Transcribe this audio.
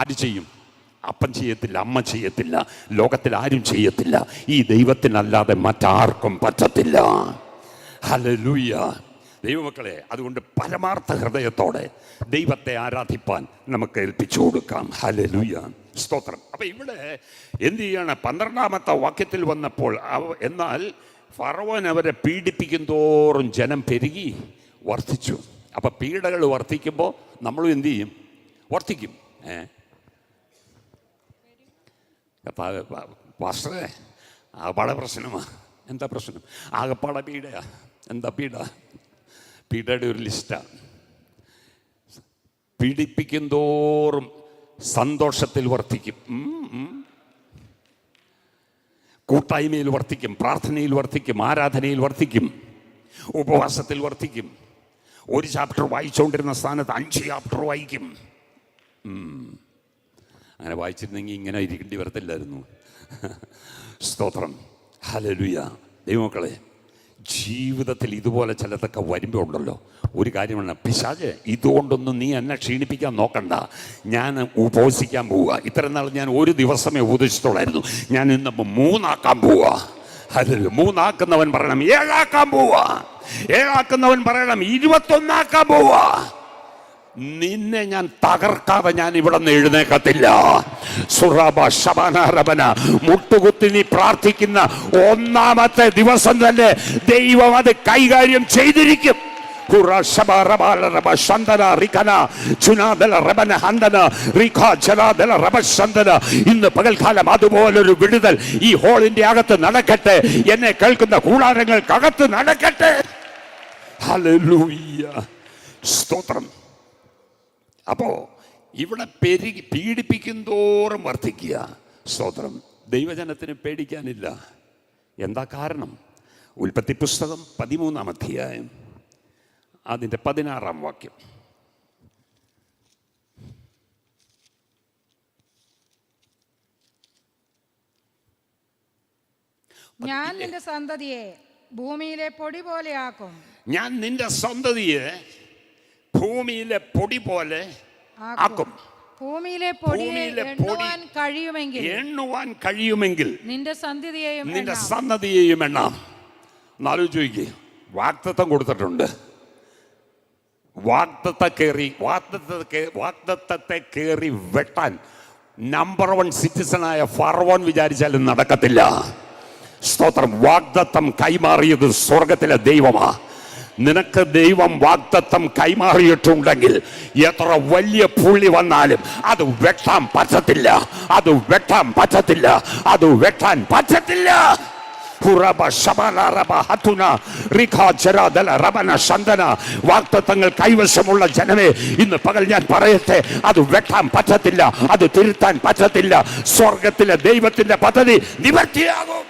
ആര് ചെയ്യും? അപ്പൻ ചെയ്യത്തില്ല, അമ്മ ചെയ്യത്തില്ല, ലോകത്തിൽ ആരും ചെയ്യത്തില്ല. ഈ ദൈവത്തിനല്ലാതെ മറ്റാർക്കും പറ്റത്തില്ല. ഹല്ലേലൂയ. ദൈവമക്കളെ, അതുകൊണ്ട് പരമാർത്ഥ ഹൃദയത്തോടെ ദൈവത്തെ ആരാധിപ്പാൻ നമുക്ക് ഏൽപ്പിച്ചു കൊടുക്കാം. ഹല്ലേലൂയ, സ്തോത്രം. അപ്പം ഇവിടെ എന്ത് ചെയ്യാണ്? 12-ാമത്തെ വാക്യത്തിൽ വന്നപ്പോൾ എന്നാൽ ഫറവോൻ അവരെ പീഡിപ്പിക്കും തോറും ജനം പെരുകി വർദ്ധിച്ചു. അപ്പം പീഡകൾ വർദ്ധിക്കുമ്പോൾ നമ്മളും എന്തു ചെയ്യും? വർദ്ധിക്കും. പാസ്റ്ററെ, ആകപ്പാടെ പ്രശ്നമാണ്. എന്താ പ്രശ്നം? ആകപ്പാടെ പീഡയാ. എന്താ പീഡ? പീഡയുടെ ഒരു ലിസ്റ്റാണ്. പീഡിപ്പിക്കും തോറും സന്തോഷത്തിൽ വർദ്ധിക്കും, കൂട്ടായ്മയിൽ വർദ്ധിക്കും, പ്രാർത്ഥനയിൽ വർദ്ധിക്കും, ആരാധനയിൽ വർദ്ധിക്കും, ഉപവാസത്തിൽ വർദ്ധിക്കും. ഒരു ചാപ്റ്റർ വായിച്ചുകൊണ്ടിരുന്ന സ്ഥാനത്ത് 5 ചാപ്റ്റർ വായിക്കും. അങ്ങനെ വായിച്ചിരുന്നെങ്കിൽ ഇങ്ങനെ ഇരിക്കേണ്ടി വരത്തില്ലായിരുന്നു. സ്തോത്രം. ഹല്ലേലൂയ. ദൈവമക്കളെ, ജീവിതത്തിൽ ഇതുപോലെ ചിലതൊക്കെ വരുമ്പോൾ ഉണ്ടല്ലോ, ഒരു കാര്യമാണ്, പിശാച് ഇതുകൊണ്ടൊന്നും നീ എന്നെ ക്ഷീണിപ്പിക്കാൻ നോക്കണ്ട, ഞാൻ ഉപവസിക്കാൻ പോവുക. ഇത്രയും നാൾ ഞാൻ ഒരു ദിവസമേ ഉപദേശിച്ചുള്ളായിരുന്നു, ഞാൻ ഇന്ന് 3 ആക്കാൻ പോവുക. ഹല്ലേലൂയ. 3 ആക്കുന്നവൻ പറയണം 7 ആക്കാൻ പോവുക, 7 ആക്കുന്നവൻ പറയണം 21 ആക്കാൻ പോവുക. നിന്നെ ഞാൻ തകർക്കാതെ ഞാൻ ഇവിടെ നിന്ന് എഴുന്നേക്കത്തില്ല. സുറബ ശബനരബന. മുട്ടുകുത്തി നീ പ്രാർത്ഥിക്കുന്ന 1-ാമത്തെ ദിവസം തന്നെ ദൈവം അത് കൈകാര്യം ചെയ്തിരിക്കും. ഇന്ന് പകൽക്കാലം അതുപോലൊരു വിടുതൽ ഈ ഹോളിന്റെ അകത്ത് നടക്കട്ടെ, എന്നെ കേൾക്കുന്ന കൂടാരങ്ങൾക്കകത്ത് നടക്കട്ടെ. ഹല്ലേലൂയ, സ്തോത്രം. അപ്പോ ഇവിടെ പീഡിപ്പിക്കും തോറും വർദ്ധിക്കുക. സ്തോത്രം. ദൈവജനത്തിന് പേടിക്കാനില്ല. എന്താ കാരണം? ഉൽപ്പത്തി പുസ്തകം 13-ാം അധ്യായം അതിൻ്റെ 16-ാം വാക്യം. ഞാൻ നിന്റെ സന്തതിയെ ഭൂമിയിലെ പൊടി പോലെയാക്കും. ഞാൻ നിന്റെ സന്തതിയെ ഭൂമിയിലെ പൊടി പോലെ ആക്കും. ഭൂമിയിലെ പൊടിയെ എണ്ണുവാൻ കഴിയുമെങ്കിൽ നിന്റെ സന്തതിയെയും എണ്ണാം. ആലോചിക്കുക, വാഗ്ദത്തം കൊടുത്തിട്ടുണ്ട്. വാഗ്ദത്തത്തെ കയറി വെട്ടാൻ നമ്പർ 1 സിറ്റിസണായ ഫറവോൻ വിചാരിച്ചാലും നടക്കത്തില്ല. സ്തോത്രം. വാഗ്ദത്തം കൈമാറിയത് സ്വർഗത്തിലെ ദൈവമാ. നിനക്ക് ദൈവം വാഗ്ദത്തം കൈമാറിയിട്ടുണ്ടെങ്കിൽ എത്ര വലിയ പുള്ളി വന്നാലും അത് വെട്ടാൻ പറ്റത്തില്ല, അത് വെട്ടാൻ പറ്റത്തില്ല, അത് വെട്ടാൻ പറ്റത്തില്ല. വാഗ്ദത്തങ്ങൾ കൈവശമുള്ള ജനമേ, ഇന്ന് പകൽ ഞാൻ പറയട്ടെ, അത് വെട്ടാൻ പറ്റത്തില്ല, അത് തിരുത്താൻ പറ്റത്തില്ല. സ്വർഗത്തിലെ ദൈവത്തിന്റെ പദ്ധതി നിവർത്തിയാകും.